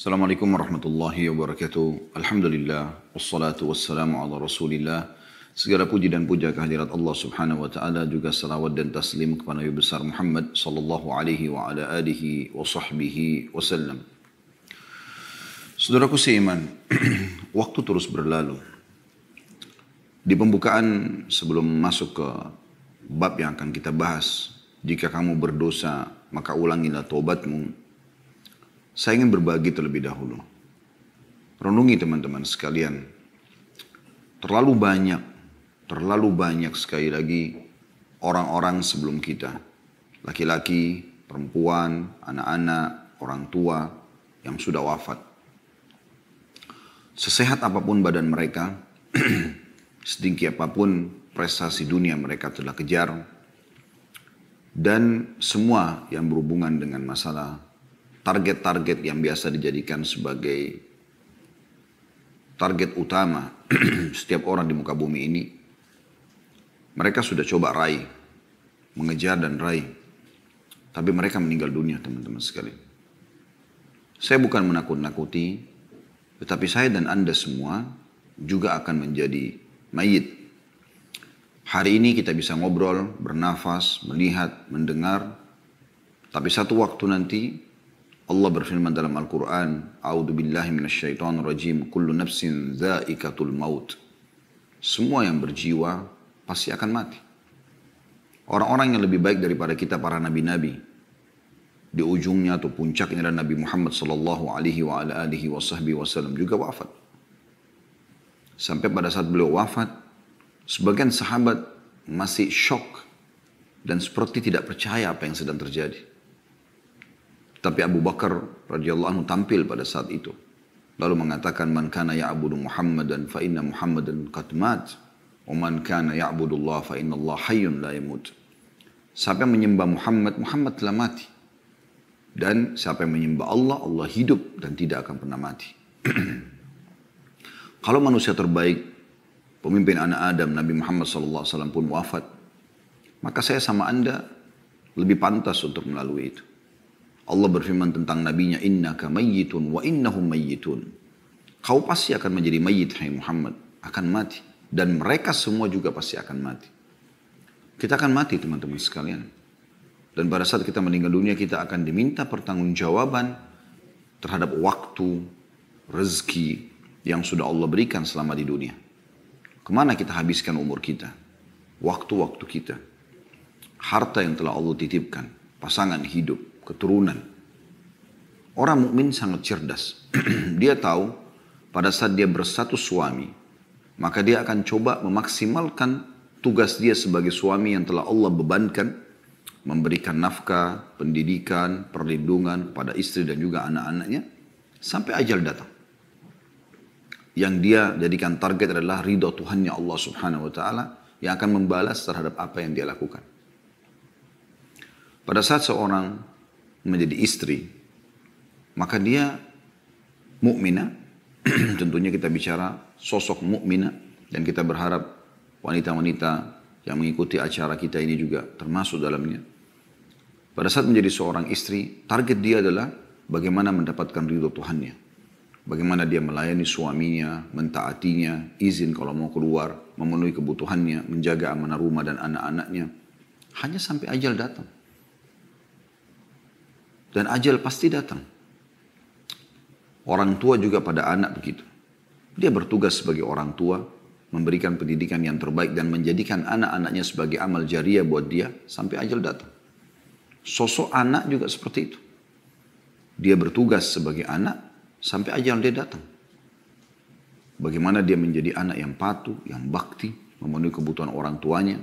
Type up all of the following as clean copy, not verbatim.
Assalamualaikum warahmatullahi wabarakatuh. Alhamdulillah, wassalatu wassalamu ala rasulillah. Segala puji dan puja kehadirat Allah subhanahu wa ta'ala, juga salawat dan taslim kepada Nabi besar Muhammad sallallahu alaihi wa ala alihi wa sahbihi wasallam. Saudaraku seiman, waktu terus berlalu. Di pembukaan sebelum masuk ke bab yang akan kita bahas, jika kamu berdosa maka ulangilah taubatmu. Saya ingin berbagi terlebih dahulu. Renungi teman-teman sekalian. Terlalu banyak sekali lagi orang-orang sebelum kita. Laki-laki, perempuan, anak-anak, orang tua yang sudah wafat. Sesehat apapun badan mereka, setinggi apapun prestasi dunia mereka telah kejar, dan semua yang berhubungan dengan masalah target-target yang biasa dijadikan sebagai target utama setiap orang di muka bumi ini, mereka sudah coba raih, mengejar dan raih, tapi mereka meninggal dunia teman-teman sekalian. Saya bukan menakut-nakuti, tetapi saya dan Anda semua juga akan menjadi mayit. Hari ini kita bisa ngobrol, bernafas, melihat, mendengar, tapi satu waktu nanti Allah berfirman dalam Al-Quran, A'udhu billahi minasyaitonir rajim, kullu nafsin dha'iqatul maut. Semua yang berjiwa pasti akan mati. Orang-orang yang lebih baik daripada kita, para nabi-nabi, di ujungnya atau puncaknya adalah Nabi Muhammad sallallahu alaihi wa ala alihi wasallam juga wafat. Sampai pada saat beliau wafat, sebagian sahabat masih syok dan seperti tidak percaya apa yang sedang terjadi. Tapi Abu Bakar radhiyallahu anhu tampil pada saat itu. Lalu mengatakan, Man kana ya'budu Muhammadan fa inna Muhammadan qad mat. Wa man kana ya'budu Allah fa inna Allah hayyun la yamut. Siapa yang menyembah Muhammad, Muhammad telah mati. Dan siapa yang menyembah Allah, Allah hidup dan tidak akan pernah mati. Kalau manusia terbaik, pemimpin anak Adam, Nabi Muhammad SAW pun wafat, maka saya sama Anda lebih pantas untuk melalui itu. Allah berfirman tentang nabinya, innaka mayyitun wa innahum mayyitun. Kau pasti akan menjadi mayyit, hai Muhammad, akan mati, dan mereka semua juga pasti akan mati. Kita akan mati teman-teman sekalian. Dan pada saat kita meninggal dunia, kita akan diminta pertanggungjawaban terhadap waktu, rezeki yang sudah Allah berikan selama di dunia. Kemana kita habiskan umur kita, waktu-waktu kita, harta yang telah Allah titipkan, pasangan hidup, keturunan. Orang mukmin sangat cerdas. Dia tahu pada saat dia berstatus suami, maka dia akan coba memaksimalkan tugas dia sebagai suami yang telah Allah bebankan, memberikan nafkah, pendidikan, perlindungan pada istri dan juga anak-anaknya sampai ajal datang. Yang dia jadikan target adalah ridha Tuhannya Allah Subhanahu wa taala yang akan membalas terhadap apa yang dia lakukan. Pada saat seorang menjadi istri, maka dia mukminah. Tentunya kita bicara sosok mukminah, dan kita berharap wanita-wanita yang mengikuti acara kita ini juga termasuk dalamnya. Pada saat menjadi seorang istri, target dia adalah bagaimana mendapatkan ridho Tuhannya, bagaimana dia melayani suaminya, mentaatinya, izin kalau mau keluar, memenuhi kebutuhannya, menjaga amanah rumah dan anak-anaknya, hanya sampai ajal datang. Dan ajal pasti datang. Orang tua juga pada anak begitu. Dia bertugas sebagai orang tua, memberikan pendidikan yang terbaik dan menjadikan anak-anaknya sebagai amal jariah buat dia sampai ajal datang. Sosok anak juga seperti itu. Dia bertugas sebagai anak sampai ajal dia datang. Bagaimana dia menjadi anak yang patuh, yang bakti, memenuhi kebutuhan orang tuanya.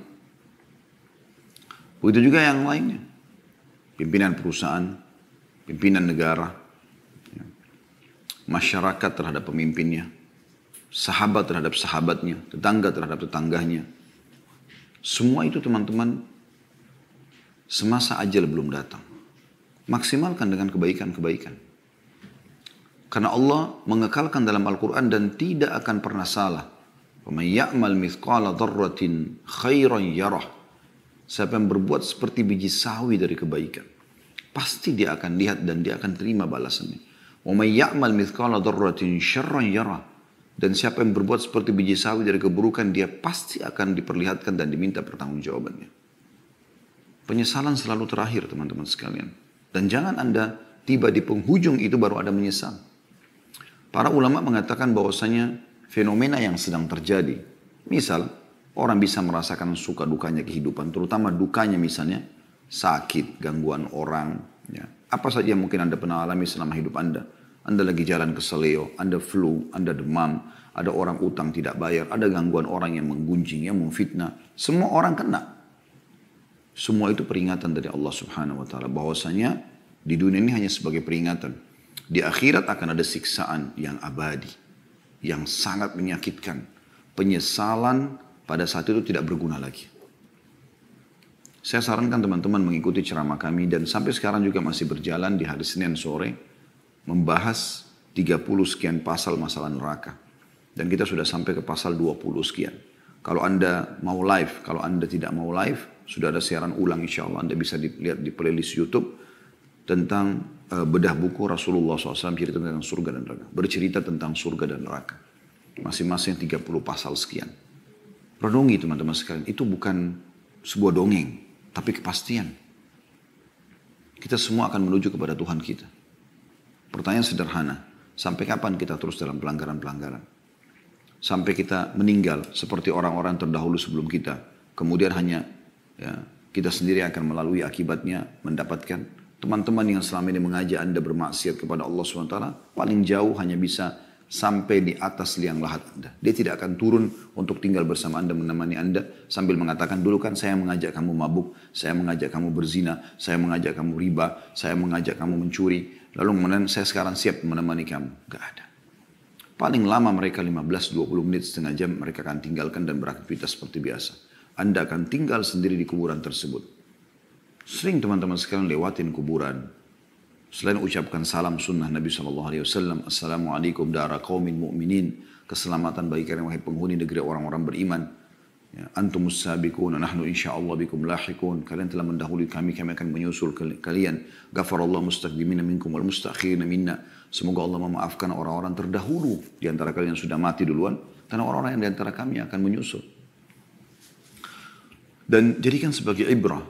Begitu juga yang lainnya. Pimpinan perusahaan, pimpinan negara, masyarakat terhadap pemimpinnya, sahabat terhadap sahabatnya, tetangga terhadap tetangganya. Semua itu teman-teman, semasa ajal belum datang. Maksimalkan dengan kebaikan-kebaikan. Karena Allah mengekalkan dalam Al-Quran dan tidak akan pernah salah. وَمَنْ يَعْمَلْ مِثْقَالَ ذَرَّةٍ خَيْرًا يَرَهُ. Siapa yang berbuat seperti biji sawi dari kebaikan, pasti dia akan lihat dan dia akan terima balasannya. Wa may ya'mal mithqala dzarratin syarran yarah. Dan siapa yang berbuat seperti biji sawi dari keburukan, dia pasti akan diperlihatkan dan diminta pertanggungjawabannya. Penyesalan selalu terakhir, teman-teman sekalian. Dan jangan Anda tiba di penghujung itu baru ada menyesal. Para ulama mengatakan bahwasanya fenomena yang sedang terjadi, misal orang bisa merasakan suka dukanya kehidupan, terutama dukanya misalnya sakit, gangguan orang, ya. Apa saja yang mungkin Anda pernah alami selama hidup Anda. Anda lagi jalan ke seleo, Anda flu, Anda demam, ada orang utang tidak bayar, ada gangguan orang yang menggunjing, yang memfitnah. Semua orang kena. Semua itu peringatan dari Allah Subhanahu wa taala bahwasanya di dunia ini hanya sebagai peringatan. Di akhirat akan ada siksaan yang abadi, yang sangat menyakitkan. Penyesalan pada saat itu tidak berguna lagi. Saya sarankan teman-teman mengikuti ceramah kami dan sampai sekarang juga masih berjalan di hari Senin sore membahas 30 sekian pasal masalah neraka. Dan kita sudah sampai ke pasal 20 sekian. Kalau Anda mau live, kalau Anda tidak mau live, sudah ada siaran ulang insya Allah. Anda bisa dilihat di playlist YouTube tentang bedah buku Rasulullah SAW cerita tentang surga dan neraka. Bercerita tentang surga dan neraka. Masing-masing 30 pasal sekian. Renungi teman-teman sekalian, itu bukan sebuah dongeng, tapi kepastian. Kita semua akan menuju kepada Tuhan kita. Pertanyaan sederhana, sampai kapan kita terus dalam pelanggaran-pelanggaran? Sampai kita meninggal seperti orang-orang terdahulu sebelum kita. Kemudian hanya ya, kita sendiri akan melalui akibatnya mendapatkan. Teman-teman yang selama ini mengajak Anda bermaksiat kepada Allah SWT, paling jauh hanya bisa sampai di atas liang lahat Anda. Dia tidak akan turun untuk tinggal bersama Anda, menemani Anda sambil mengatakan, dulu kan saya mengajak kamu mabuk, saya mengajak kamu berzina, saya mengajak kamu riba, saya mengajak kamu mencuri. Lalu kemudian saya sekarang siap menemani kamu. Gak ada. Paling lama mereka 15-20 menit, setengah jam mereka akan tinggalkan dan beraktivitas seperti biasa. Anda akan tinggal sendiri di kuburan tersebut. Sering teman-teman sekalian lewatin kuburan. Selain ucapkan salam sunnah Nabi SAW, Assalamualaikum dara qaumin mu'minin. Keselamatan bagi kalian wahai penghuni negeri orang-orang beriman. Ya, antumus sabiqun, nahnu insyaallah bikum lahiqun. Kalian telah mendahului kami akan menyusul kalian. Ghafarallahu mustaqdimina minkum wal mustakhirina minna. Semoga Allah memaafkan orang-orang terdahulu di antara kalian yang sudah mati duluan, karena orang-orang yang di antara kami akan menyusul. Dan jadikan sebagai ibrah,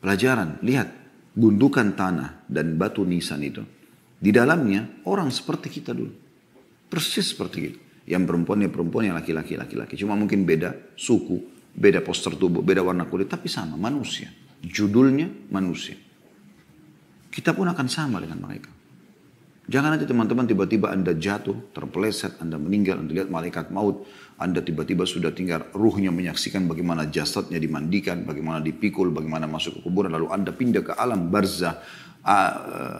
pelajaran. Lihat gundukan tanah dan batu nisan itu. Di dalamnya orang seperti kita dulu. Persis seperti kita. Yang perempuan, yang laki-laki. Cuma mungkin beda suku, beda postur tubuh, beda warna kulit, tapi sama, manusia. Judulnya manusia. Kita pun akan sama dengan mereka. Jangan nanti teman-teman tiba-tiba Anda jatuh, terpeleset, Anda meninggal, Anda lihat malaikat maut, Anda tiba-tiba sudah tinggal ruhnya menyaksikan bagaimana jasadnya dimandikan, bagaimana dipikul, bagaimana masuk ke kuburan, lalu Anda pindah ke alam barzah,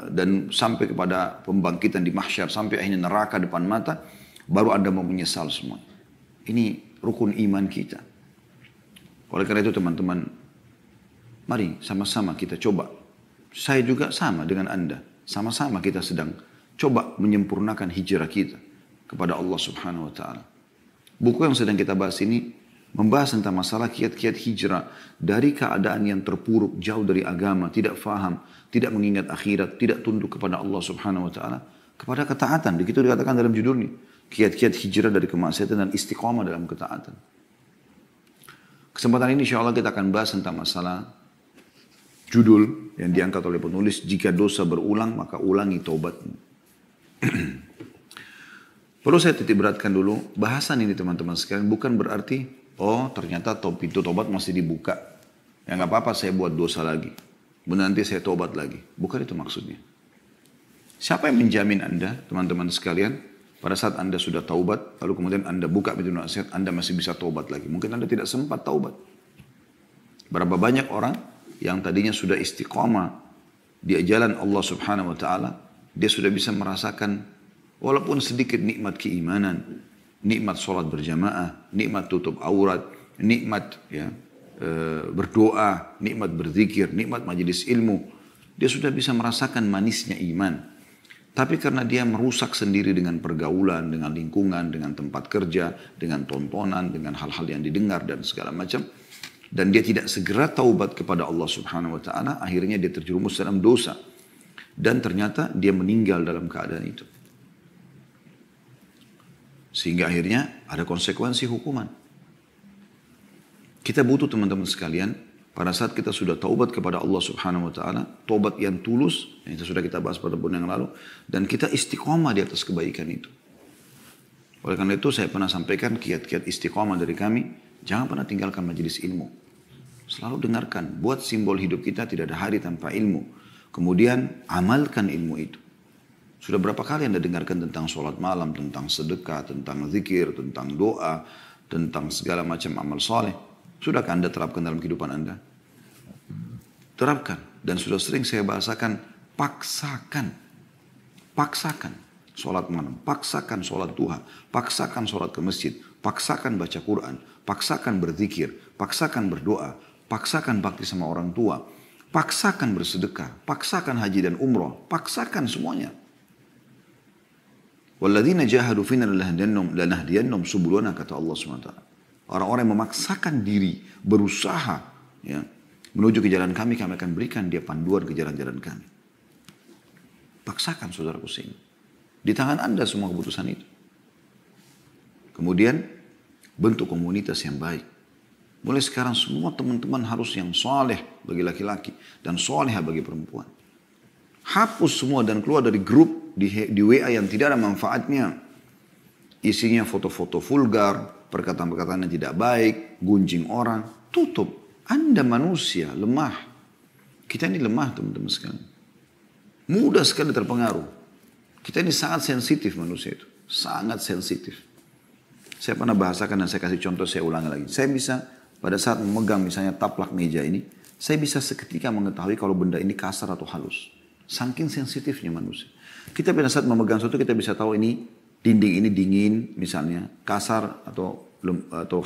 dan sampai kepada pembangkitan di mahsyar, sampai akhirnya neraka depan mata, baru Anda mau menyesal semua. Ini rukun iman kita. Oleh karena itu teman-teman, mari sama-sama kita coba. Saya juga sama dengan Anda. Sama-sama kita sedang coba menyempurnakan hijrah kita kepada Allah Subhanahu wa taala. Buku yang sedang kita bahas ini membahas tentang masalah kiat-kiat hijrah dari keadaan yang terpuruk, jauh dari agama, tidak faham, tidak mengingat akhirat, tidak tunduk kepada Allah Subhanahu wa taala, kepada ketaatan. Begitu dikatakan dalam judulnya, kiat-kiat hijrah dari kemaksiatan dan istiqamah dalam ketaatan. Kesempatan ini insyaallah kita akan bahas tentang masalah judul yang diangkat oleh penulis, jika dosa berulang maka ulangi taubatmu. Perlu saya titik beratkan dulu, bahasan ini teman-teman sekalian bukan berarti, oh ternyata pintu tobat masih dibuka. Ya nggak apa-apa saya buat dosa lagi. Nanti saya tobat lagi. Bukan itu maksudnya. Siapa yang menjamin Anda, teman-teman sekalian, pada saat Anda sudah taubat, lalu kemudian Anda buka pintu nasihat, Anda masih bisa taubat lagi. Mungkin Anda tidak sempat taubat. Berapa banyak orang yang tadinya sudah istiqamah di jalan Allah Subhanahu wa taala, dia sudah bisa merasakan walaupun sedikit nikmat keimanan, nikmat sholat berjamaah, nikmat tutup aurat, nikmat berdoa, nikmat berzikir, nikmat majelis ilmu. Dia sudah bisa merasakan manisnya iman. Tapi karena dia merusak sendiri dengan pergaulan, dengan lingkungan, dengan tempat kerja, dengan tontonan, dengan hal-hal yang didengar dan segala macam, dan dia tidak segera taubat kepada Allah Subhanahu wa taala, akhirnya dia terjerumus dalam dosa. Dan ternyata dia meninggal dalam keadaan itu. Sehingga akhirnya ada konsekuensi hukuman. Kita butuh teman-teman sekalian, pada saat kita sudah taubat kepada Allah Subhanahu wa taala, taubat yang tulus, yang sudah kita bahas pada bulan yang lalu, dan kita istiqomah di atas kebaikan itu. Oleh karena itu saya pernah sampaikan kiat-kiat istiqomah dari kami, jangan pernah tinggalkan majelis ilmu. Selalu dengarkan, buat simbol hidup kita tidak ada hari tanpa ilmu. Kemudian amalkan ilmu itu. Sudah berapa kali Anda dengarkan tentang sholat malam, tentang sedekah, tentang zikir, tentang doa, tentang segala macam amal soleh. Sudahkah Anda terapkan dalam kehidupan Anda? Terapkan. Dan sudah sering saya bahasakan, paksakan. Paksakan sholat malam, paksakan sholat duha, paksakan sholat ke masjid, paksakan baca Quran, paksakan berzikir, paksakan berdoa, paksakan bakti sama orang tua, paksakan bersedekah, paksakan haji dan umroh, paksakan semuanya. Walladzina jahadu fina lanahdiyannahum subulana, kata Allah SWT. Orang-orang yang memaksakan diri, berusaha ya, menuju ke jalan kami, kami akan berikan dia panduan ke jalan-jalan kami. Paksakan saudaraku sini. Di tangan Anda semua keputusan itu. Kemudian bentuk komunitas yang baik. Mulai sekarang semua teman-teman harus yang soleh bagi laki-laki dan soleh bagi perempuan. Hapus semua dan keluar dari grup di WA yang tidak ada manfaatnya. Isinya foto-foto vulgar, perkataan-perkataan yang tidak baik, gunjing orang. Tutup. Anda manusia lemah. Kita ini lemah teman-teman sekalian. Mudah sekali terpengaruh. Kita ini sangat sensitif manusia itu. Sangat sensitif. Saya pernah bahasakan dan saya kasih contoh, saya ulangi lagi. Saya bisa pada saat memegang misalnya taplak meja ini, saya bisa seketika mengetahui kalau benda ini kasar atau halus. Saking sensitifnya manusia. Kita pada saat memegang sesuatu kita bisa tahu ini dinding ini dingin misalnya, kasar atau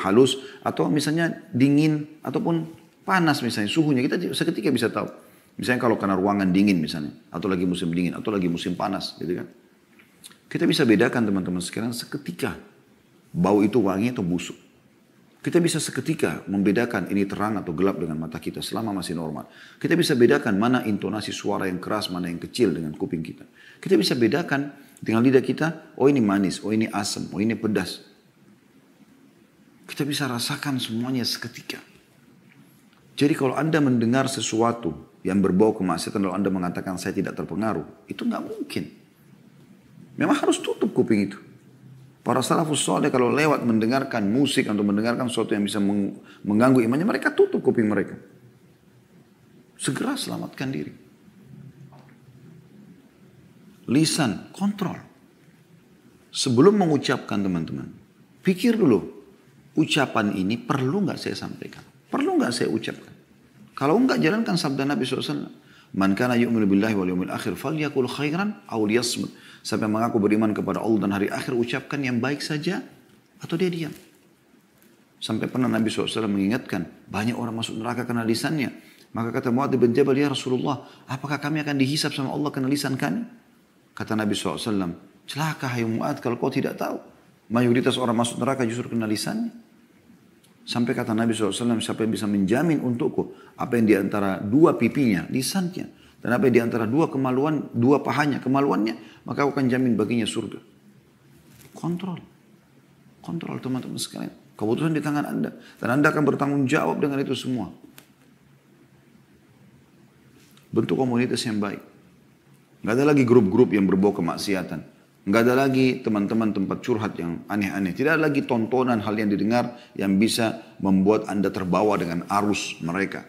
halus, atau misalnya dingin ataupun panas misalnya suhunya. Kita seketika bisa tahu. Misalnya kalau karena ruangan dingin misalnya, atau lagi musim dingin, atau lagi musim panas, gitu kan. Kita bisa bedakan teman-teman sekarang seketika bau itu wangi atau busuk. Kita bisa seketika membedakan ini terang atau gelap dengan mata kita selama masih normal. Kita bisa bedakan mana intonasi suara yang keras, mana yang kecil dengan kuping kita. Kita bisa bedakan dengan lidah kita, oh ini manis, oh ini asam, oh ini pedas. Kita bisa rasakan semuanya seketika. Jadi kalau Anda mendengar sesuatu yang berbau kemaksiatan lalu Anda mengatakan saya tidak terpengaruh, itu nggak mungkin. Memang harus tutup kuping itu. Para salafus saleh kalau lewat mendengarkan musik atau mendengarkan sesuatu yang bisa mengganggu imannya, mereka tutup kuping mereka. Segera selamatkan diri. Lisan, kontrol. Sebelum mengucapkan teman-teman, pikir dulu, ucapan ini perlu nggak saya sampaikan? Perlu nggak saya ucapkan? Kalau enggak, jalankan sabda Nabi SAW. Man kana yu'minu billahi wal yawmil akhir falyakul khairan aw liyasmut. Sampai mengaku beriman kepada Allah dan hari akhir, ucapkan yang baik saja atau dia diam. Sampai pernah Nabi SAW mengingatkan, banyak orang masuk neraka karena lisannya. Maka kata Mu'adz bin Jabal, ya Rasulullah, apakah kami akan dihisab sama Allah karena lisan kami? Kata Nabi SAW, celaka hai Mu'adz kalau kau tidak tahu. Mayoritas orang masuk neraka justru karena lisannya. Sampai kata Nabi SAW, siapa yang bisa menjamin untukku apa yang diantara dua pipinya, lisannya, dan apa yang diantara dua kemaluan, dua pahanya, kemaluannya, maka aku akan jamin baginya surga. Kontrol. Kontrol teman-teman sekalian. Keputusan di tangan Anda. Dan Anda akan bertanggung jawab dengan itu semua. Bentuk komunitas yang baik. Nggak ada lagi grup-grup yang berbau kemaksiatan. Nggak ada lagi teman-teman tempat curhat yang aneh-aneh. Tidak ada lagi tontonan hal yang didengar yang bisa membuat Anda terbawa dengan arus mereka.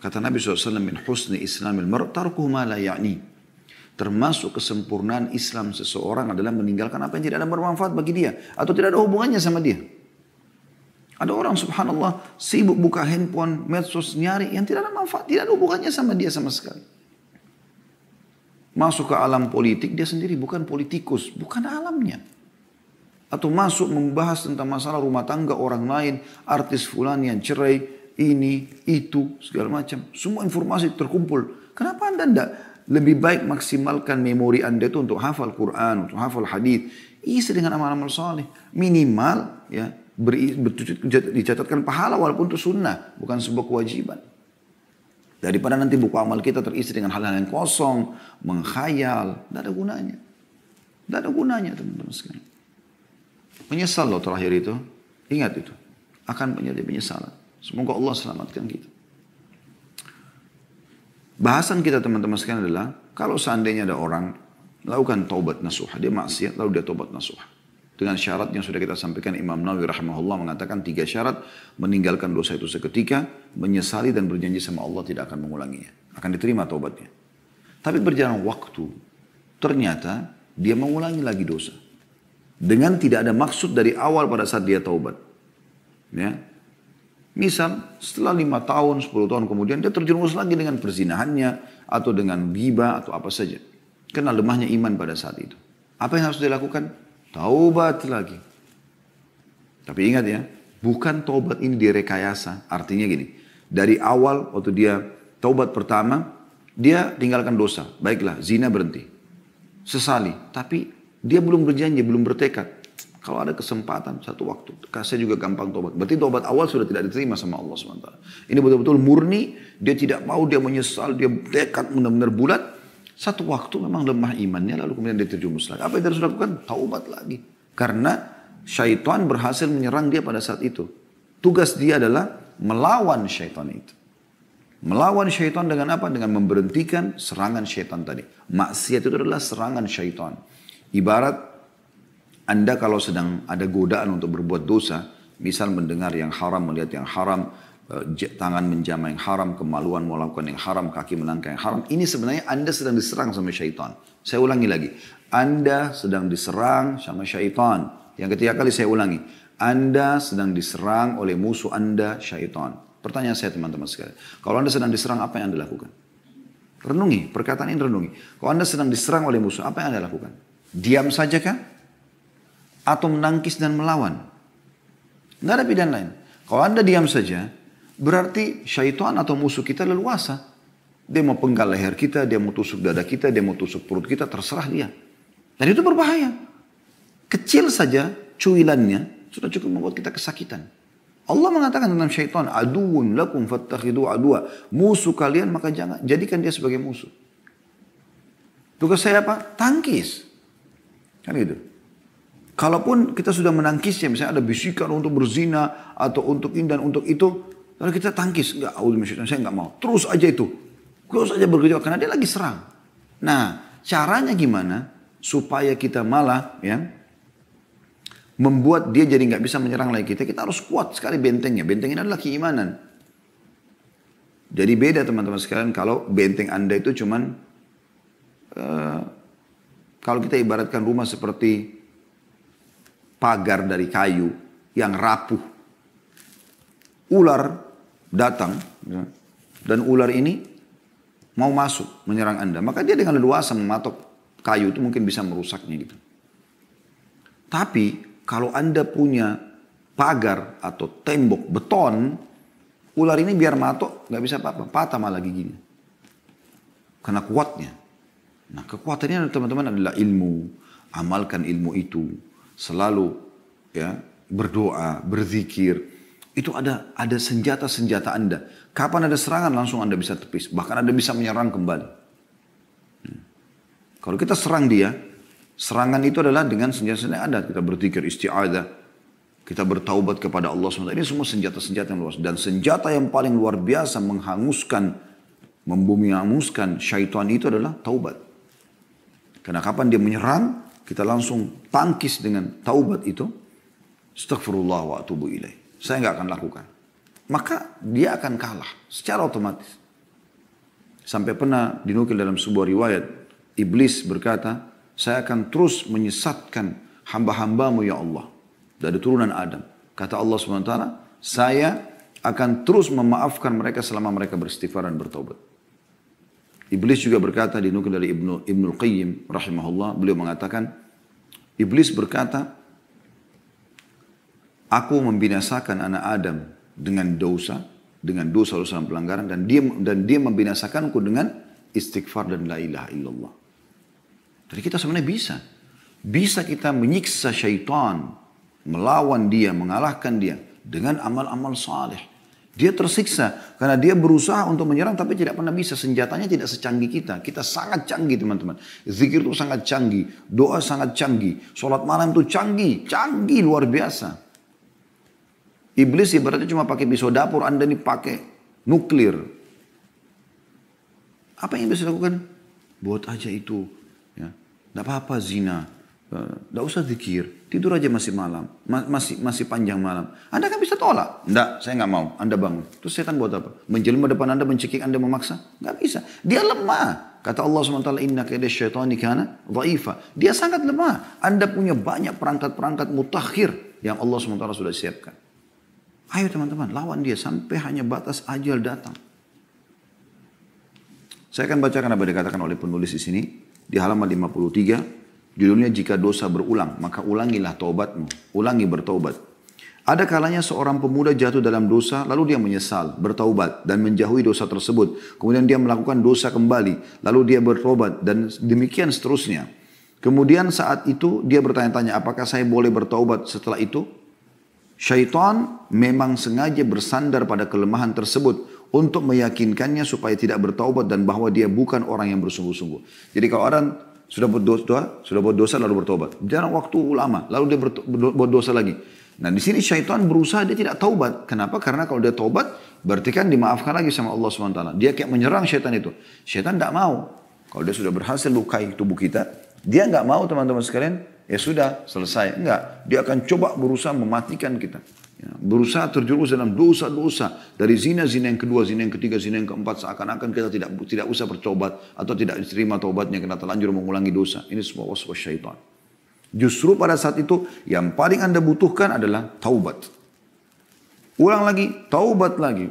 Kata Nabi SAW, min husni islamil mar' tarkuhu ma la ya'ni. Termasuk kesempurnaan Islam seseorang adalah meninggalkan apa yang tidak ada bermanfaat bagi dia. Atau tidak ada hubungannya sama dia. Ada orang subhanallah sibuk buka handphone, medsos, nyari yang tidak ada manfaat. Tidak ada hubungannya sama dia sama sekali. Masuk ke alam politik, dia sendiri bukan politikus, bukan alamnya. Atau masuk membahas tentang masalah rumah tangga orang lain, artis fulan yang cerai, ini, itu, segala macam. Semua informasi terkumpul. Kenapa Anda tidak lebih baik maksimalkan memori Anda itu untuk hafal Quran, untuk hafal hadis, isi dengan amal-amal saleh. Minimal ya dicatatkan pahala walaupun itu sunnah, bukan sebuah kewajiban. Daripada nanti buku amal kita terisi dengan hal-hal yang kosong, menghayal, tidak ada gunanya. Tidak ada gunanya teman-teman sekalian. Menyesal loh terakhir itu, ingat itu. Akan menjadi penyesalan. Semoga Allah selamatkan kita. Bahasan kita teman-teman sekalian adalah, kalau seandainya ada orang lakukan taubat nasuha, dia maksiat lalu dia taubat nasuha. Dengan syarat yang sudah kita sampaikan, Imam Nawawi rahimahullah mengatakan 3 syarat, meninggalkan dosa itu seketika, menyesali dan berjanji sama Allah tidak akan mengulanginya. Akan diterima taubatnya. Tapi berjalan waktu, ternyata dia mengulangi lagi dosa. Dengan tidak ada maksud dari awal pada saat dia taubat. Ya. Misal setelah 5 tahun, 10 tahun kemudian dia terjerumus lagi dengan perzinahannya atau dengan ghibah atau apa saja. Karena lemahnya iman pada saat itu. Apa yang harus dilakukan? Taubat lagi. Tapi ingat ya, bukan taubat ini direkayasa. Artinya gini, dari awal waktu dia taubat pertama, dia tinggalkan dosa. Baiklah, zina berhenti. Sesali, tapi dia belum berjanji, belum bertekad. Kalau ada kesempatan satu waktu, saya juga gampang tobat. Berarti tobat awal sudah tidak diterima sama Allah SWT. Ini betul-betul murni, dia tidak mau, dia menyesal, dia tekad benar-benar bulat. Satu waktu memang lemah imannya, lalu kemudian dia terjumus lagi. Apa yang harus dilakukan? Taubat lagi. Karena syaitan berhasil menyerang dia pada saat itu. Tugas dia adalah melawan syaitan itu. Melawan syaitan dengan apa? Dengan memberhentikan serangan syaitan tadi. Maksiat itu adalah serangan syaitan. Ibarat Anda kalau sedang ada godaan untuk berbuat dosa, misal mendengar yang haram, melihat yang haram, tangan menjamah yang haram, kemaluan melakukan yang haram, kaki melangkah yang haram, ini sebenarnya Anda sedang diserang sama syaitan. Saya ulangi lagi, Anda sedang diserang sama syaitan. Yang ketiga kali saya ulangi, Anda sedang diserang oleh musuh Anda, syaitan. Pertanyaan saya teman-teman sekalian, kalau Anda sedang diserang, apa yang Anda lakukan? Renungi, perkataan ini renungi. Kalau Anda sedang diserang oleh musuh, apa yang Anda lakukan? Diam saja kah? Atau menangkis dan melawan? Nggak ada pilihan lain. Kalau Anda diam saja, berarti syaitan atau musuh kita leluasa. Dia mau penggal leher kita, dia mau tusuk dada kita, dia mau tusuk perut kita, terserah dia. Dan itu berbahaya. Kecil saja cuilannya sudah cukup membuat kita kesakitan. Allah mengatakan tentang syaitan, aduun lakum fattakhidu adua. Musuh kalian maka jangan jadikan dia sebagai musuh. Tugas saya apa? Tangkis. Kan gitu. Kalaupun kita sudah menangkisnya, misalnya ada bisikan untuk berzina atau untuk ini dan untuk itu, lalu kita tangkis, enggak, saya enggak mau. Terus aja itu, terus aja bekerja karena dia lagi serang. Nah, caranya gimana supaya kita malah ya membuat dia jadi nggak bisa menyerang lagi kita? Kita harus kuat sekali bentengnya. Benteng ini adalah keimanan. Jadi beda teman-teman sekalian kalau benteng Anda itu cuman kalau kita ibaratkan rumah seperti pagar dari kayu yang rapuh. Ular datang dan ular ini mau masuk menyerang Anda. Maka dia dengan leluasa mematok kayu itu mungkin bisa merusaknya gitu. Tapi kalau Anda punya pagar atau tembok beton, ular ini biar matok nggak bisa apa-apa, patah malah giginya. Karena kuatnya. Nah kekuatannya teman-teman adalah ilmu. Amalkan ilmu itu. Selalu ya berdoa, berzikir. Itu ada senjata-senjata Anda. Kapan ada serangan langsung Anda bisa tepis. Bahkan Anda bisa menyerang kembali. Kalau kita serang dia, serangan itu adalah dengan senjata-senjata yang ada. Kita berzikir isti'adah. Kita bertaubat kepada Allah SWT. Ini semua senjata-senjata yang luas. Dan senjata yang paling luar biasa menghanguskan, membumi-hanguskan syaitan itu adalah taubat. Karena kapan dia menyerang, kita langsung tangkis dengan taubat itu. Astaghfirullah wa atubu ilaih. Saya nggak akan lakukan. Maka dia akan kalah secara otomatis. Sampai pernah dinukil dalam sebuah riwayat. Iblis berkata, saya akan terus menyesatkan hamba-hambamu ya Allah. Dari turunan Adam. Kata Allah SWT, saya akan terus memaafkan mereka selama mereka beristighfar dan bertaubat. Iblis juga berkata, dinukil dari Ibnul Qayyim rahimahullah, beliau mengatakan, Iblis berkata, aku membinasakan anak Adam dengan dosa dan pelanggaran, dan dia membinasakanku dengan istighfar dan la ilaha illallah. Jadi kita sebenarnya bisa kita menyiksa syaitan, melawan dia, mengalahkan dia dengan amal-amal saleh Dia tersiksa karena dia berusaha untuk menyerang tapi tidak pernah bisa. Senjatanya tidak secanggih kita. Kita sangat canggih teman-teman. Zikir itu sangat canggih. Doa sangat canggih. Sholat malam itu canggih. Canggih luar biasa. Iblis ibaratnya cuma pakai pisau dapur. Anda ini pakai nuklir. Apa yang bisa dilakukan? Buat aja itu. Ya. Tidak apa-apa zina. Tidak usah zikir, tidur aja masih malam, masih panjang malam. Anda kan bisa tolak. Tidak, saya nggak mau. Anda bangun. Terus setan buat apa? Menjelma depan Anda, mencekik Anda, memaksa? Nggak bisa. Dia lemah. Kata Allah SWT, inna kaida syaitani kana dhaifa. Dia sangat lemah. Anda punya banyak perangkat-perangkat mutakhir yang Allah SWT sudah siapkan. Ayo teman-teman, lawan dia sampai hanya batas ajal datang. Saya akan bacakan apa dikatakan oleh penulis di sini di halaman 53. Judulnya, jika dosa berulang, maka ulangilah taubatmu. Ulangi bertaubat. Ada kalanya seorang pemuda jatuh dalam dosa, lalu dia menyesal, bertaubat, dan menjauhi dosa tersebut. Kemudian dia melakukan dosa kembali, lalu dia bertaubat, dan demikian seterusnya. Kemudian saat itu dia bertanya-tanya, apakah saya boleh bertaubat setelah itu? Syaitan memang sengaja bersandar pada kelemahan tersebut untuk meyakinkannya supaya tidak bertaubat dan bahwa dia bukan orang yang bersungguh-sungguh. Jadi kalau orang sudah buat dosa lalu bertobat. Jarang waktu lama, lalu dia buat dosa lagi. Nah di sini syaitan berusaha dia tidak taubat. Kenapa? Karena kalau dia taubat, berarti kan dimaafkan lagi sama Allah SWT. Dia kayak menyerang syaitan itu. Syaitan tidak mau. Kalau dia sudah berhasil lukai tubuh kita, dia nggak mau teman-teman sekalian, ya sudah selesai. Enggak, dia akan coba berusaha mematikan kita. Ya, berusaha terjerumus dalam dosa-dosa. Dari zina yang kedua, zina yang ketiga, zina yang keempat. Seakan-akan kita tidak usah bertobat. Atau tidak diterima taubatnya karena terlanjur mengulangi dosa. Ini semua waswas syaitan. Justru pada saat itu yang paling Anda butuhkan adalah taubat. Ulang lagi, taubat lagi.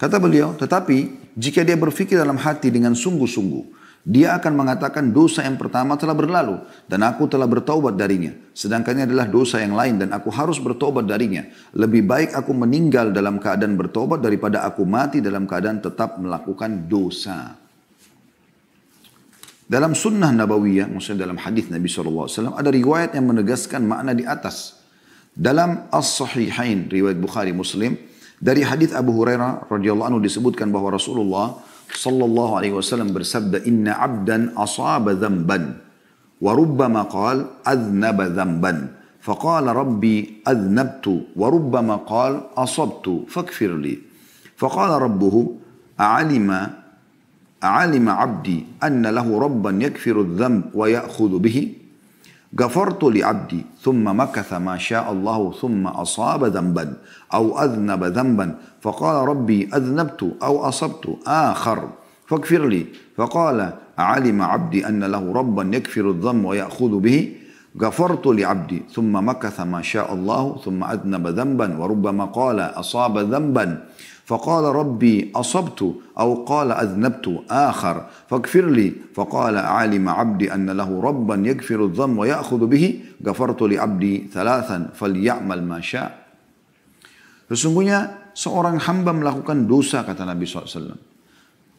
Kata beliau, tetapi jika dia berpikir dalam hati dengan sungguh-sungguh, dia akan mengatakan dosa yang pertama telah berlalu dan aku telah bertaubat darinya. Sedangkan ini adalah dosa yang lain dan aku harus bertaubat darinya. Lebih baik aku meninggal dalam keadaan bertaubat daripada aku mati dalam keadaan tetap melakukan dosa. Dalam sunnah nabawiyah, maksudnya dalam hadis Nabi SAW, ada riwayat yang menegaskan makna di atas. Dalam As-Sahihain, riwayat Bukhari Muslim, dari hadis Abu Hurairah radhiyallahu anhu disebutkan bahwa Rasulullah sallallahu alaihi wasallam bersabda, inna abdan asaba dhanban wa rubbama qala adhnaba dhanban faqala rabbi adhnabtu wa rubbama qala asabtu faghfir li faqala rabbuhu a'alima abdi anna lahu rabban yakfiru adh-dhanb wa ya'khudhu bihi غفرت لعبدي ثم مكث ما شاء الله ثم أصاب ذنبا أو أذنب ذنبا فقال ربي أذنبت أو أصبت آخر فاغفر لي فقال علم عبدي أن له ربا يكفر الذنب ويأخذ به غفرت لعبدي ثم مكث ما شاء الله ثم أذنب ذنبا وربما قال أصاب ذنبا فقال ربي أصبت أو قال أذنبت آخر فاغفر لي فقال علم عبدي أن له ربا يغفر الذنب ويأخذ به غفرت لعبدي ثلاثا فليعمل ما شاء. Sesungguhnya seorang hamba melakukan dosa, kata Nabi SAW.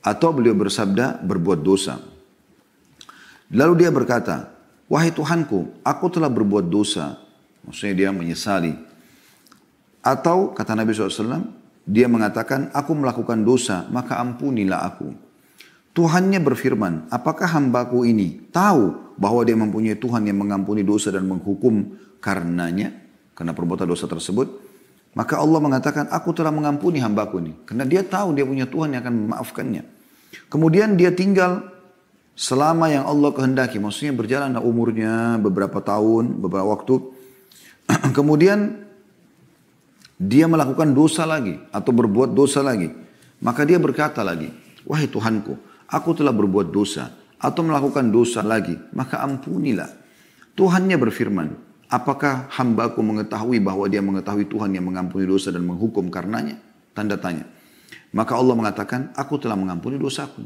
Atau beliau bersabda, berbuat dosa. Lalu dia berkata, wahai Tuhanku, aku telah berbuat dosa. Maksudnya dia menyesali. Atau kata Nabi SAW, dia mengatakan, aku melakukan dosa, maka ampunilah aku. Tuhannya berfirman, apakah hambaku ini tahu bahwa dia mempunyai Tuhan yang mengampuni dosa dan menghukum karenanya, karena perbuatan dosa tersebut? Maka Allah mengatakan, aku telah mengampuni hambaku ini. Karena dia tahu dia punya Tuhan yang akan memaafkannya. Kemudian dia tinggal selama yang Allah kehendaki. Maksudnya berjalan umurnya beberapa tahun, beberapa waktu. Kemudian dia melakukan dosa lagi atau berbuat dosa lagi. Maka dia berkata lagi, wahai Tuhanku, aku telah berbuat dosa atau melakukan dosa lagi, maka ampunilah. Tuhannya berfirman, apakah hambaku mengetahui bahwa dia mengetahui Tuhan yang mengampuni dosa dan menghukum karenanya? Tanda tanya. Maka Allah mengatakan, aku telah mengampuni dosaku.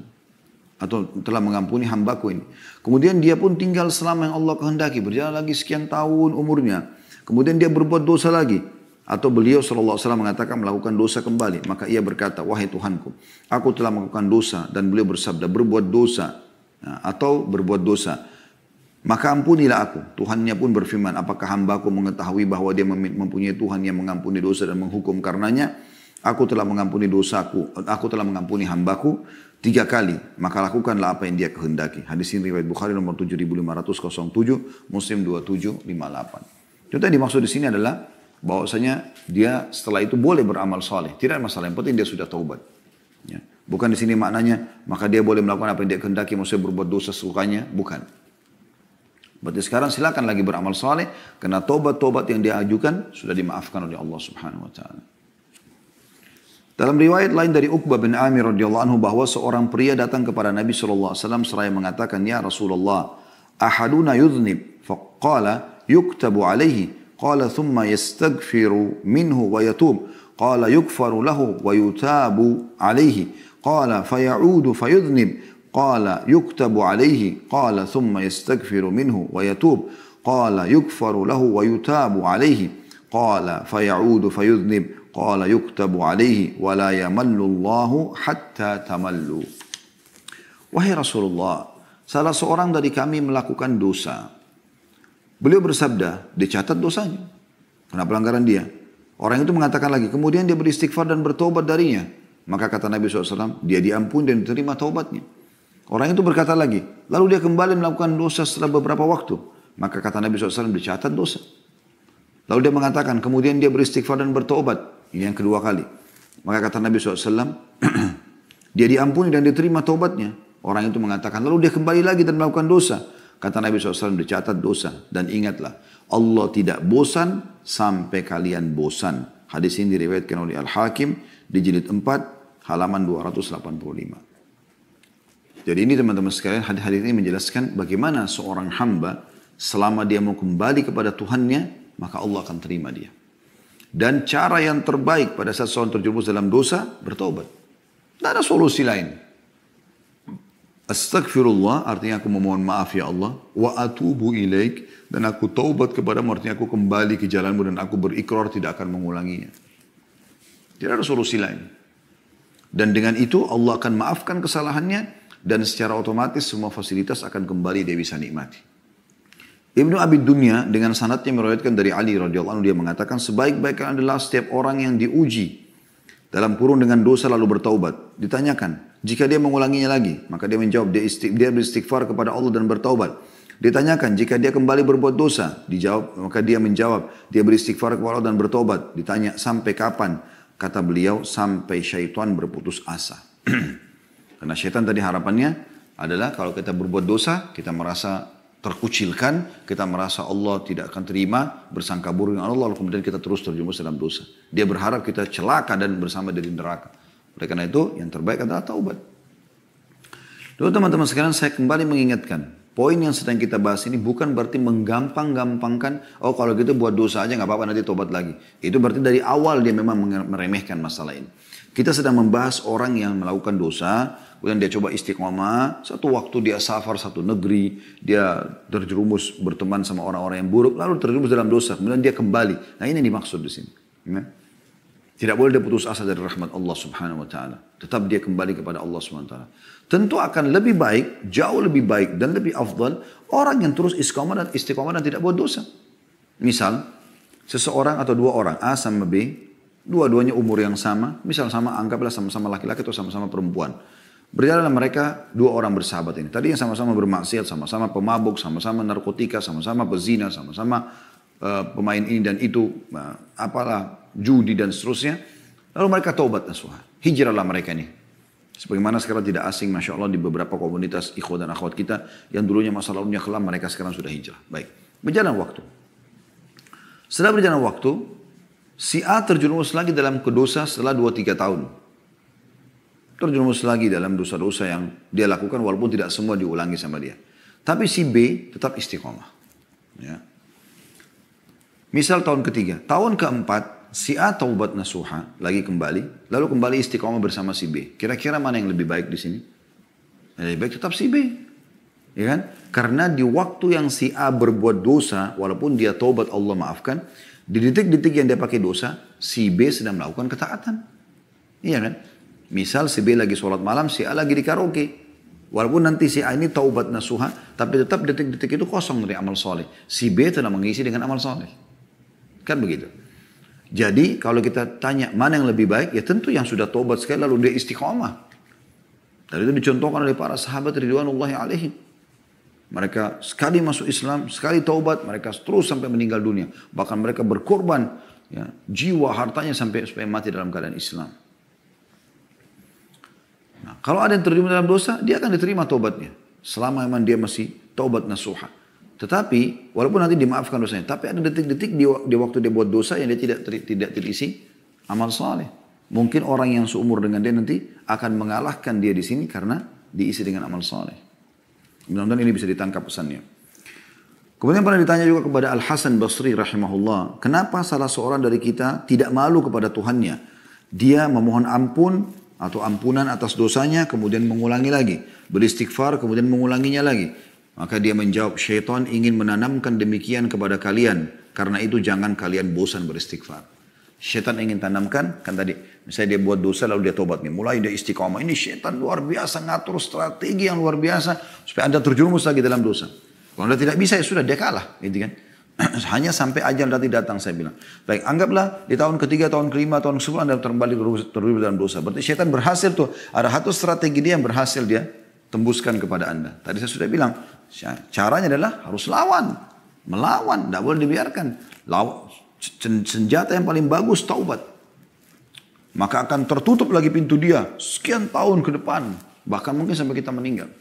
Atau telah mengampuni hambaku ini. Kemudian dia pun tinggal selama yang Allah kehendaki. Berjalan lagi sekian tahun umurnya. Kemudian dia berbuat dosa lagi. Atau beliau SAW mengatakan melakukan dosa kembali. Maka ia berkata, wahai Tuhanku, aku telah melakukan dosa. Dan beliau bersabda, berbuat dosa. Atau berbuat dosa. Maka ampunilah aku. Tuhannya pun berfirman, apakah hambaku mengetahui bahwa dia mempunyai Tuhan yang mengampuni dosa dan menghukum karenanya? Aku telah mengampuni dosaku, aku telah mengampuni hambaku 3 kali. Maka lakukanlah apa yang dia kehendaki. Hadis ini riwayat Bukhari nomor 7507, Muslim 2758. Contoh yang dimaksud di sini adalah bahwasanya dia setelah itu boleh beramal saleh. Tidak ada masalah, yang penting dia sudah taubat. Ya. Bukan di sini maknanya, maka dia boleh melakukan apa yang dia kehendaki, maksudnya berbuat dosa sesukanya. Bukan. Berarti sekarang silakan lagi beramal saleh, karena tobat-tobat yang dia ajukan sudah dimaafkan oleh Allah Subhanahu wa taala. Dalam riwayat lain dari Uqbah bin Amir radhiyallahu anhu bahwa seorang pria datang kepada Nabi sallallahu alaihi wasallam seraya mengatakan, "Ya Rasulullah, ahaduna yudhnib?" Faqala yuktabu alaihi. Qala thumma yastaghfiru minhu wa yatub. Qala yukfaru lahu wa yutabu alaihi. Qala fayaudu fayudhnib. قال يكتب عليه قال ثم يستغفر منه ويتوب قال يغفر له ويتاب عليه قال فيعود فيذنب قال يكتب عليه ولا يمل الله حتى تملوا. Wahai Rasulullah, salah seorang dari kami melakukan dosa. Beliau bersabda, dicatat dosanya. Karena pelanggaran dia. Orang itu mengatakan lagi, kemudian dia beristighfar dan bertobat darinya. Maka kata Nabi SAW, dia diampuni dan diterima taubatnya. Orang itu berkata lagi, lalu dia kembali melakukan dosa setelah beberapa waktu. Maka kata Nabi SAW, dicatat dosa. Lalu dia mengatakan, kemudian dia beristighfar dan bertobat. Ini yang kedua kali. Maka kata Nabi SAW, dia diampuni dan diterima taubatnya. Orang itu mengatakan, lalu dia kembali lagi dan melakukan dosa. Kata Nabi SAW, dicatat dosa. Dan ingatlah, Allah tidak bosan sampai kalian bosan. Hadis ini diriwayatkan oleh Al-Hakim di jilid 4, halaman 285. Jadi ini teman-teman sekalian, hadis ini menjelaskan bagaimana seorang hamba selama dia mau kembali kepada Tuhannya, maka Allah akan terima dia. Dan cara yang terbaik pada saat seorang terjerumus dalam dosa, bertobat. Tidak ada solusi lain. Astaghfirullah, artinya aku memohon maaf ya Allah. Wa atubu ilaik, dan aku taubat kepadamu, artinya aku kembali ke jalanmu dan aku berikrar tidak akan mengulanginya. Tidak ada solusi lain. Dan dengan itu Allah akan maafkan kesalahannya, dan secara otomatis semua fasilitas akan kembali dia bisa nikmati. Ibnu Abi Dunya dengan sanadnya meriwayatkan dari Ali radhiyallahu anhu, dia mengatakan sebaik-baiknya adalah setiap orang yang diuji dalam kurung dengan dosa lalu bertaubat. Ditanyakan, jika dia mengulanginya lagi, maka dia menjawab dia beristighfar kepada Allah dan bertaubat. Ditanyakan, jika dia kembali berbuat dosa, dijawab, maka dia menjawab dia beristighfar kepada Allah dan bertaubat. Ditanya, sampai kapan? Kata beliau, sampai syaitan berputus asa. Karena syaitan tadi harapannya adalah kalau kita berbuat dosa, kita merasa terkucilkan, kita merasa Allah tidak akan terima, bersangka buruk dengan Allah, lalu kemudian kita terus terjerumus dalam dosa. Dia berharap kita celaka dan bersama dari neraka. Oleh karena itu, yang terbaik adalah taubat. Lalu teman-teman sekalian, saya kembali mengingatkan, poin yang sedang kita bahas ini bukan berarti menggampang-gampangkan, oh kalau gitu buat dosa aja nggak apa-apa nanti tobat lagi. Itu berarti dari awal dia memang meremehkan masalah ini. Kita sedang membahas orang yang melakukan dosa, kemudian dia coba istiqomah, satu waktu dia safar satu negeri, dia terjerumus berteman sama orang-orang yang buruk, lalu terjerumus dalam dosa, kemudian dia kembali. Nah ini yang dimaksud di sini. Ya. Tidak boleh dia putus asa dari rahmat Allah Subhanahu Wa Taala. Tetap dia kembali kepada Allah Subhanahu Wa Taala. Tentu akan lebih baik, jauh lebih baik dan lebih afdal orang yang terus istiqomah dan tidak buat dosa. Misal, seseorang atau dua orang, A sama B, dua-duanya umur yang sama, misal sama, anggaplah sama-sama laki-laki atau sama-sama perempuan. Berjalanlah mereka, dua orang bersahabat ini. Tadi yang sama-sama bermaksiat, sama-sama pemabuk, sama-sama narkotika, sama-sama pezina, sama-sama pemain ini dan itu, apalah, judi dan seterusnya. Lalu mereka taubat nasuha. Hijrahlah mereka ini. Sebagaimana sekarang tidak asing, Masya Allah, di beberapa komunitas ikhwan dan akhwat kita, yang dulunya masa lalunya kelam, mereka sekarang sudah hijrah. Baik, berjalan waktu. Setelah berjalan waktu, si A terjerumus lagi dalam dosa setelah 2-3 tahun. Terjerumus lagi dalam dosa-dosa yang dia lakukan walaupun tidak semua diulangi sama dia. Tapi si B tetap istiqomah. Ya. Misal tahun ketiga. Tahun keempat si A taubat nasuha lagi kembali. Lalu kembali istiqomah bersama si B. Kira-kira mana yang lebih baik di sini? Lebih baik tetap si B. Ya kan? Karena di waktu yang si A berbuat dosa walaupun dia taubat Allah maafkan. Di detik-detik yang dia pakai dosa, si B sedang melakukan ketaatan. Iya kan? Misal si B lagi sholat malam, si A lagi di karaoke. Walaupun nanti si A ini taubat nasuha, tapi tetap detik-detik itu kosong dari amal soleh. Si B telah mengisi dengan amal soleh. Kan begitu. Jadi kalau kita tanya mana yang lebih baik, ya tentu yang sudah taubat sekali lalu dia istiqomah. Dan itu dicontohkan oleh para sahabat ridwanullahi alaihim. Mereka sekali masuk Islam, sekali taubat, mereka terus sampai meninggal dunia. Bahkan mereka berkorban ya, jiwa hartanya sampai supaya mati dalam keadaan Islam. Nah, kalau ada yang terjun dalam dosa, dia akan diterima taubatnya. Selama memang dia masih taubat nasuha. Tetapi, walaupun nanti dimaafkan dosanya, tapi ada detik-detik di waktu dia buat dosa yang dia tidak terisi amal saleh. Mungkin orang yang seumur dengan dia nanti akan mengalahkan dia di sini karena diisi dengan amal saleh. Mudah-mudahan ini bisa ditangkap pesannya. Kemudian pernah ditanya juga kepada Al-Hasan Basri rahimahullah, kenapa salah seorang dari kita tidak malu kepada Tuhannya? Dia memohon ampun atau ampunan atas dosanya, kemudian mengulangi lagi. Beristighfar, kemudian mengulanginya lagi. Maka dia menjawab, syaitan ingin menanamkan demikian kepada kalian. Karena itu jangan kalian bosan beristighfar. Syaitan ingin tanamkan, kan tadi, misalnya dia buat dosa lalu dia tobat nih. Mulai dia istiqamah, ini syaitan luar biasa, ngatur strategi yang luar biasa. Supaya anda terjerumus lagi dalam dosa. Kalau anda tidak bisa ya sudah, dia kalah. Gitu kan. Hanya sampai ajal nanti datang saya bilang. Baik, anggaplah di tahun ketiga, tahun kelima, tahun ke-10 anda kembali terjerumus dalam dosa. Berarti syaitan berhasil tuh. Ada satu strategi dia yang berhasil dia tembuskan kepada anda. Tadi saya sudah bilang, caranya adalah harus lawan. Melawan, tidak boleh dibiarkan. Senjata yang paling bagus taubat. Maka akan tertutup lagi pintu dia sekian tahun ke depan. Bahkan mungkin sampai kita meninggal.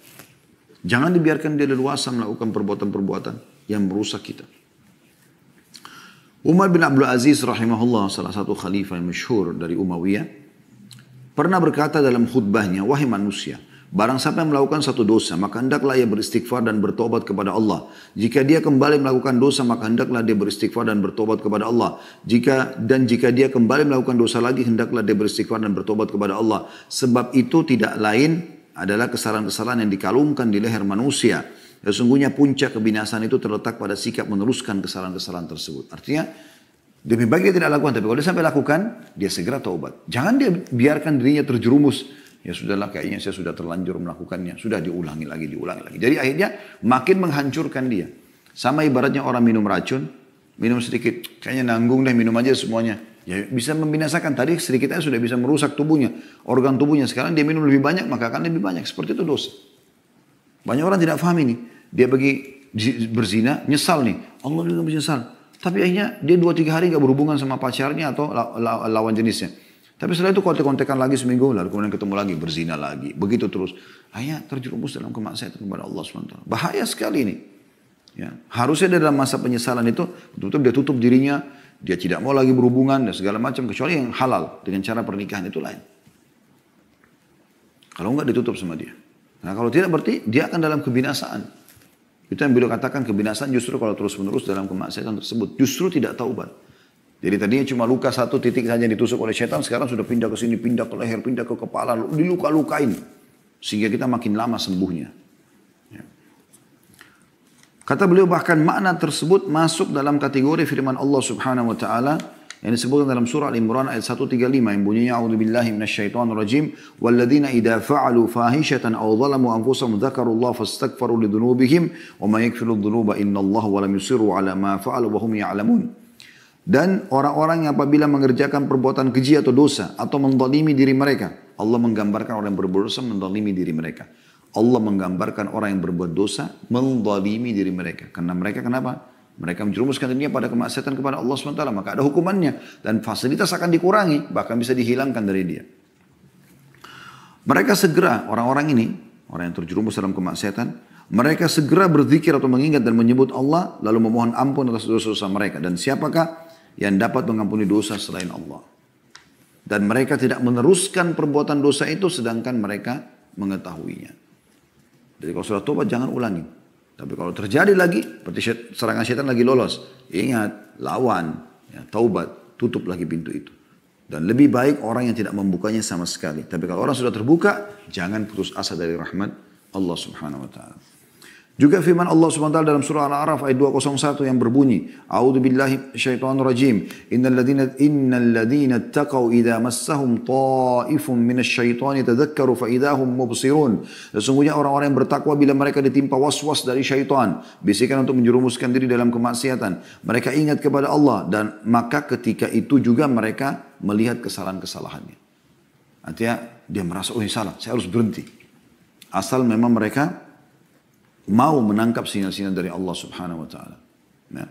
Jangan dibiarkan dia leluasa melakukan perbuatan-perbuatan yang merusak kita. Umar bin Abdul Aziz rahimahullah, salah satu khalifah yang masyhur dari Umayyah, pernah berkata dalam khutbahnya, wahai manusia, barang siapa yang melakukan satu dosa, maka hendaklah ia beristighfar dan bertobat kepada Allah. Jika dia kembali melakukan dosa, maka hendaklah dia beristighfar dan bertobat kepada Allah. Jika dia kembali melakukan dosa lagi, hendaklah dia beristighfar dan bertobat kepada Allah. Sebab itu tidak lain adalah kesalahan-kesalahan yang dikalungkan di leher manusia. Sesungguhnya puncak kebinasaan itu terletak pada sikap meneruskan kesalahan-kesalahan tersebut. Artinya, lebih baik dia tidak lakukan. Tapi kalau dia sampai lakukan, dia segera taubat. Jangan dia biarkan dirinya terjerumus. Ya sudahlah, kayaknya saya sudah terlanjur melakukannya. Sudah diulangi lagi. Jadi akhirnya makin menghancurkan dia. Sama ibaratnya orang minum racun. Minum sedikit, kayaknya nanggung deh, minum aja semuanya. Ya bisa membinasakan. Tadi sedikit aja sudah bisa merusak tubuhnya. Organ tubuhnya. Sekarang dia minum lebih banyak, maka akan lebih banyak. Seperti itu dosa. Banyak orang tidak paham ini. Dia pergi berzina, nyesal nih. Allah juga menyesal. Tapi akhirnya dia 2-3 hari gak berhubungan sama pacarnya atau lawan jenisnya. Tapi setelah itu kontek-kontekan lagi seminggu, lalu kemudian ketemu lagi, berzina lagi. Begitu terus. Akhirnya terjerumus dalam kemaksiatan kepada Allah SWT. Bahaya sekali ini. Ya. Harusnya dalam masa penyesalan itu, betul-betul dia tutup dirinya, dia tidak mau lagi berhubungan dan segala macam, kecuali yang halal. Dengan cara pernikahan itu lain. Kalau enggak ditutup sama dia. Nah kalau tidak berarti dia akan dalam kebinasaan. Itu yang beliau katakan, kebinasaan justru kalau terus-menerus dalam kemaksiatan tersebut. Justru tidak taubat. Jadi tadinya cuma luka satu titik saja ditusuk oleh setan, sekarang sudah pindah ke sini, pindah ke leher, pindah ke kepala, diluka-lukain. Sehingga kita makin lama sembuhnya. Ya. Kata beliau bahkan makna tersebut masuk dalam kategori firman Allah Subhanahu wa taala yang disebutkan dalam surah Al-Imran ayat 135 yang bunyinya a'udzubillahi minasyaitonirrajim walladzina idza fa'alu fahishatan aw zalamu anfusahum dzakarullaha fastaghfiru lidzunubihim wa may yaghfiru dzunuba innallaha wa lam yusirru ala ma fa'alu wa hum ya'lamun. Dan orang-orang yang apabila mengerjakan perbuatan keji atau dosa atau menzalimi diri mereka, Allah menggambarkan orang yang berbuat dosa menzalimi diri mereka. Allah menggambarkan orang yang berbuat dosa menzalimi diri mereka. Karena mereka kenapa? Mereka menjerumuskan dirinya pada kemaksiatan kepada Allah SWT. Maka ada hukumannya. Dan fasilitas akan dikurangi. Bahkan bisa dihilangkan dari dia. Mereka segera, orang-orang ini, orang yang terjerumus dalam kemaksiatan, mereka segera berzikir atau mengingat dan menyebut Allah, lalu memohon ampun atas dosa-dosa mereka. Dan siapakah yang dapat mengampuni dosa selain Allah? Dan mereka tidak meneruskan perbuatan dosa itu sedangkan mereka mengetahuinya. Jadi kalau sudah tobat jangan ulangi. Tapi kalau terjadi lagi, berarti serangan syaitan lagi lolos. Ingat, lawan, ya, taubat, tutup lagi pintu itu. Dan lebih baik orang yang tidak membukanya sama sekali. Tapi kalau orang sudah terbuka, jangan putus asa dari rahmat Allah Subhanahu wa ta'ala. Juga firman Allah SWT dalam surah Al-A'raf ayat 201 yang berbunyi, A'udzu billahi syaitonir rajim. Innal ladzina ittaqau idza massahum ta'ifun minasyaitani tadzakkaru fa idahum mubsirun. Sesungguhnya orang-orang yang bertakwa bila mereka ditimpa waswas dari syaitan, bisikan untuk menjerumuskan diri dalam kemaksiatan, mereka ingat kepada Allah dan maka ketika itu juga mereka melihat kesalahan-kesalahannya. Artinya dia merasa, oh ini salah, saya harus berhenti. Asal memang mereka mau menangkap sinyal-sinyal dari Allah subhanahu wa ta'ala. Ya.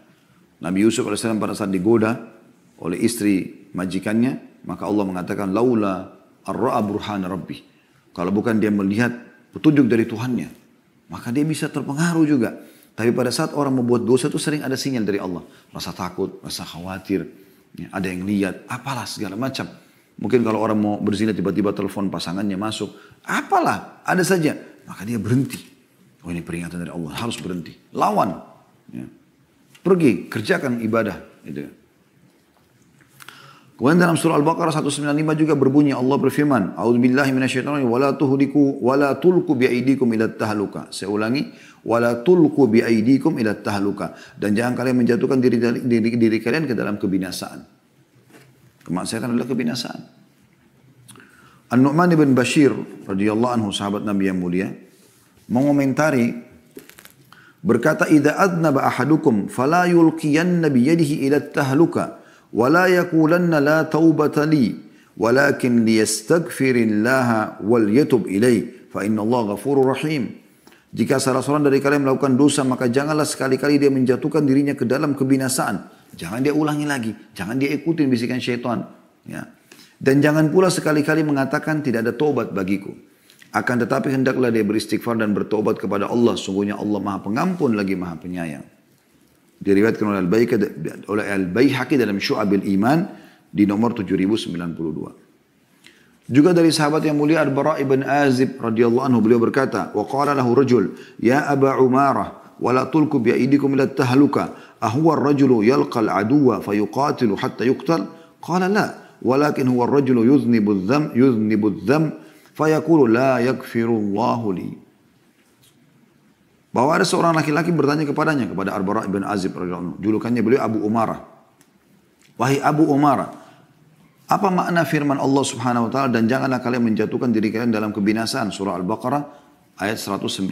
Nabi Yusuf AS pada saat digoda oleh istri majikannya, maka Allah mengatakan, laula arra'a burhana rabbi. Kalau bukan dia melihat petunjuk dari Tuhannya, maka dia bisa terpengaruh juga. Tapi pada saat orang membuat dosa itu sering ada sinyal dari Allah. Rasa takut, rasa khawatir, ya, ada yang lihat, apalah segala macam. Mungkin kalau orang mau berzina tiba-tiba telepon pasangannya masuk, apalah, ada saja. Maka dia berhenti. Oh ini peringatan dari Allah, harus berhenti. Lawan. Ya. Pergi, kerjakan ibadah. Gitu. Kemudian dalam surah Al-Baqarah 195 juga berbunyi, Allah berfirman, A'udzubillahi minasyaitonir rajim, wala tuhliku wala tulqu biaidikum ila tahluka. Saya ulangi, wala tulqu biaidikum ila tahluka. Dan jangan kalian menjatuhkan diri kalian ke dalam kebinasaan. Kemaksiatan adalah kebinasaan. An-Nu'man ibn Bashir radhiyallahu anhu, sahabat Nabi yang mulia, mengomentari berkata, idza adnaba ahadukum fala yulqiyanna bi yadihi ila tahluka wa la yaqulanna la taubata li walakin liyastaghfirillaha wal yatub ilai fa innallaha ghafurur rahim. Jika salah seorang dari kalian melakukan dosa, maka janganlah sekali-kali dia menjatuhkan dirinya ke dalam kebinasaan. Jangan dia ulangi lagi, jangan dia ikutin bisikan syaitan, ya. Dan jangan pula sekali-kali mengatakan tidak ada taubat bagiku. Akan tetapi hendaklah dia beristighfar dan bertobat kepada Allah. Sungguhnya Allah Maha Pengampun lagi Maha Penyayang. Diriwayatkan oleh Al-Baihaqi dalam Syu'abil Iman di nomor 7092. Juga dari sahabat yang mulia Al-Bara' ibn Azib radhiyallahu anhu, beliau berkata, wa qala lahu rajul, ya Aba Umarah, wa la tulku bi aydikum ila tahluka, ahuwa ar-rajulu yalqa al-aduwa fayuqatilu hatta yuqtal? Qala la, walakin huwa ar-rajulu yuznibu adh-dhanb fayaqulu la yaghfirullahu li. Bahwa ada seorang laki-laki bertanya kepadanya, kepada Al-Bara' ibn Azib radhiyallahu anhu. Julukannya beliau Abu Umarah. Wahai Abu Umarah, apa makna firman Allah Subhanahu wa taala, dan janganlah kalian menjatuhkan diri kalian dalam kebinasaan, surah Al-Baqarah ayat 195.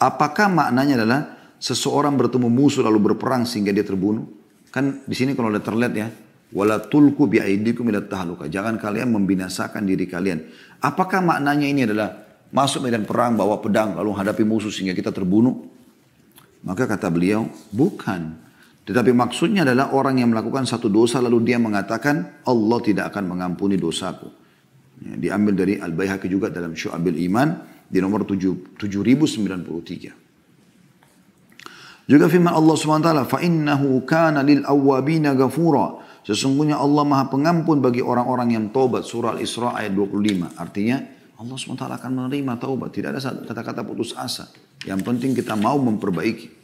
Apakah maknanya adalah seseorang bertemu musuh lalu berperang sehingga dia terbunuh? Kan di sini kalau ada terlihat ya, wala tulku bi aidikum ila tahluka. Jangan kalian membinasakan diri kalian. Apakah maknanya ini adalah masuk medan perang bawa pedang lalu hadapi musuh sehingga kita terbunuh? Maka kata beliau, bukan. Tetapi maksudnya adalah orang yang melakukan satu dosa lalu dia mengatakan Allah tidak akan mengampuni dosaku. Ya, diambil dari Al-Baihaqi juga dalam Syu'abil Iman di nomor 7093. Juga firman Allah SWT, فَإِنَّهُ كَانَ لِلْأَوَّابِينَ غَفُورًا. Sesungguhnya Allah Maha Pengampun bagi orang-orang yang taubat. Surah Al-Isra ayat 25. Artinya Allah SWT akan menerima taubat. Tidak ada kata-kata putus asa. Yang penting kita mau memperbaiki.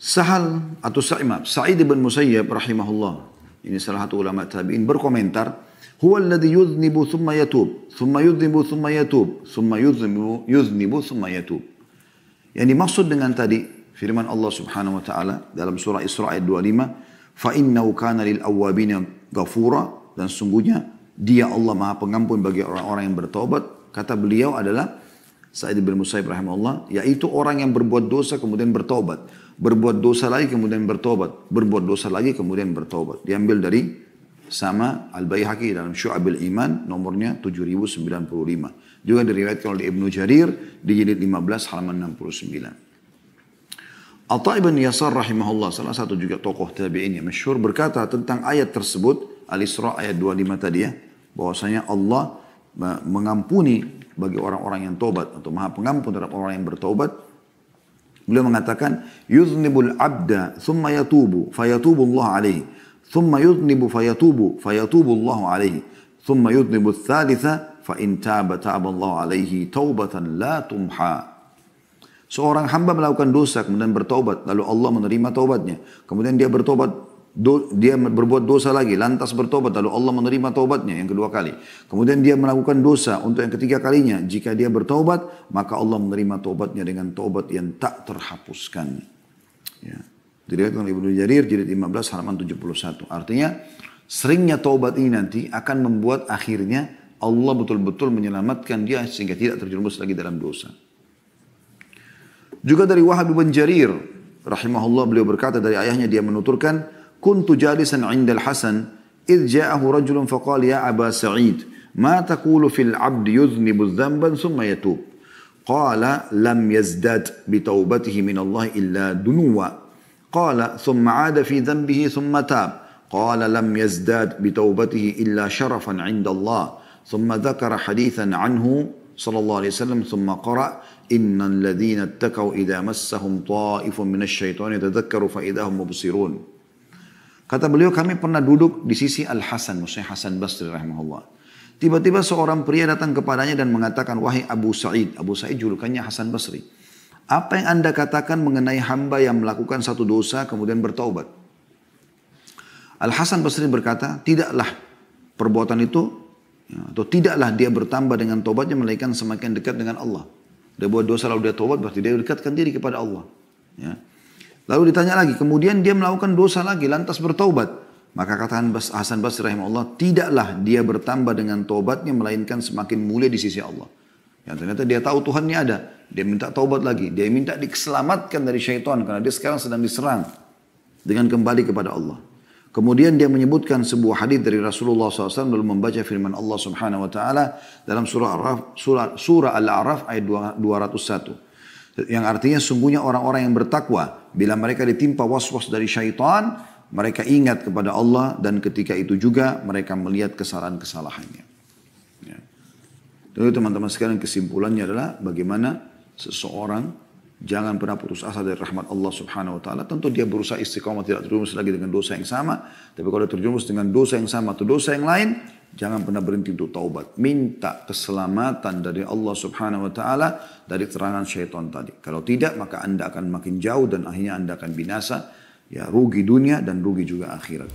Sa'id bin Musayyab rahimahullah, ini salah satu ulama tabi'in, berkomentar, huwa alladhi yudhnibu thumma yatub, thumma yudhnibu thumma yatub, thumma yudhnibu thumma yatub. Yang dimaksud dengan tadi firman Allah Subhanahu wa taala dalam surah Isra ayat 25, فَإِنَّهُ كَانَ لِلْأَوَّابِينَ غَفُورًا. Dan sungguhnya dia Allah Maha Pengampun bagi orang-orang yang bertaubat. Kata beliau adalah Sa'id bin Musayyib rahimahullah, yaitu orang yang berbuat dosa kemudian bertaubat, berbuat dosa lagi kemudian bertaubat, berbuat dosa lagi kemudian bertaubat. Diambil dari sama Al-Baihaqi dalam Syu'abil Iman nomornya 7095. Juga diriwayatkan oleh Ibnu Jarir di jilid 15 halaman 69. Atha ibn Yasar rahimahullah, salah satu juga tokoh tabi'in yang masyhur, berkata tentang ayat tersebut, Al-Isra ayat 25 tadi ya, bahwasanya Allah mengampuni bagi orang-orang yang taubat atau Maha Pengampun terhadap orang yang bertaubat. Beliau mengatakan, yuznibul abda thumma yatubu fayatubu Allah alaihi, thumma yuznibu fayatubu Allah alaihi, thumma yuznibu thalitha fa in taba Allah alaihi taubatan la tumha. Seorang hamba melakukan dosa kemudian bertaubat, lalu Allah menerima taubatnya. Kemudian dia bertaubat dia berbuat dosa lagi, lantas bertobat, lalu Allah menerima taubatnya yang kedua kali. Kemudian dia melakukan dosa untuk yang ketiga kalinya. Jika dia bertobat, maka Allah menerima taubatnya dengan taubat yang tak terhapuskan. Ya. Diriwayatkan oleh Ibnu Jarir, jilid 15 halaman 71. Artinya, seringnya taubat ini nanti akan membuat akhirnya Allah betul-betul menyelamatkan dia sehingga tidak terjerumus lagi dalam dosa. Juga dari Wahab bin Jarir, rahimahullah, beliau berkata dari ayahnya, dia menuturkan, كنت جالسا عند الحسن إذ جاءه رجل فقال يا أبا سعيد ما تقول في العبد يذنب ذنبا ثم يتوب قال لم يزداد بتوبته من الله إلا دنوا قال ثم عاد في ذنبه ثم تاب قال لم يزداد بتوبته إلا شرفا عند الله ثم ذكر حديثا عنه صلى الله عليه وسلم ثم قرأ إن الذين اتقوا إذا مسهم طائف من الشيطان يتذكروا فإذا هم مبصرون. Kata beliau, kami pernah duduk di sisi Al-Hasan, maksudnya Hasan Basri rahimahullah. Tiba-tiba seorang pria datang kepadanya dan mengatakan, wahai Abu Sa'id. Abu Sa'id julukannya Hasan Basri. Apa yang anda katakan mengenai hamba yang melakukan satu dosa kemudian bertaubat? Al-Hasan Basri berkata, tidaklah perbuatan itu, atau tidaklah dia bertambah dengan taubatnya melainkan semakin dekat dengan Allah. Dia buat dosa lalu dia taubat, berarti dia dekatkan diri kepada Allah. Ya. Lalu ditanya lagi, kemudian dia melakukan dosa lagi, lantas bertaubat. Maka katakan Hasan Basri rahimahullah, tidaklah dia bertambah dengan taubatnya, melainkan semakin mulia di sisi Allah. Yang ternyata dia tahu Tuhannya ada. Dia minta taubat lagi. Dia minta diselamatkan dari syaitan, karena dia sekarang sedang diserang dengan kembali kepada Allah. Kemudian dia menyebutkan sebuah hadis dari Rasulullah SAW dalam membaca firman Allah Subhanahu Wa Taala dalam surah Al-A'raf ayat 201. Yang artinya sungguhnya orang-orang yang bertakwa, bila mereka ditimpa was-was dari syaitan, mereka ingat kepada Allah dan ketika itu juga mereka melihat kesalahan-kesalahannya. Ya. Jadi teman-teman sekalian, kesimpulannya adalah bagaimana seseorang jangan pernah putus asa dari rahmat Allah Subhanahu Wa Taala. Tentu dia berusaha istiqamah, tidak terjerumus lagi dengan dosa yang sama. Tapi kalau dia terjerumus dengan dosa yang sama atau dosa yang lain, jangan pernah berhenti untuk taubat. Minta keselamatan dari Allah Subhanahu Wa Taala dari serangan syaitan tadi. Kalau tidak, maka anda akan makin jauh dan akhirnya anda akan binasa. Ya, rugi dunia dan rugi juga akhirat.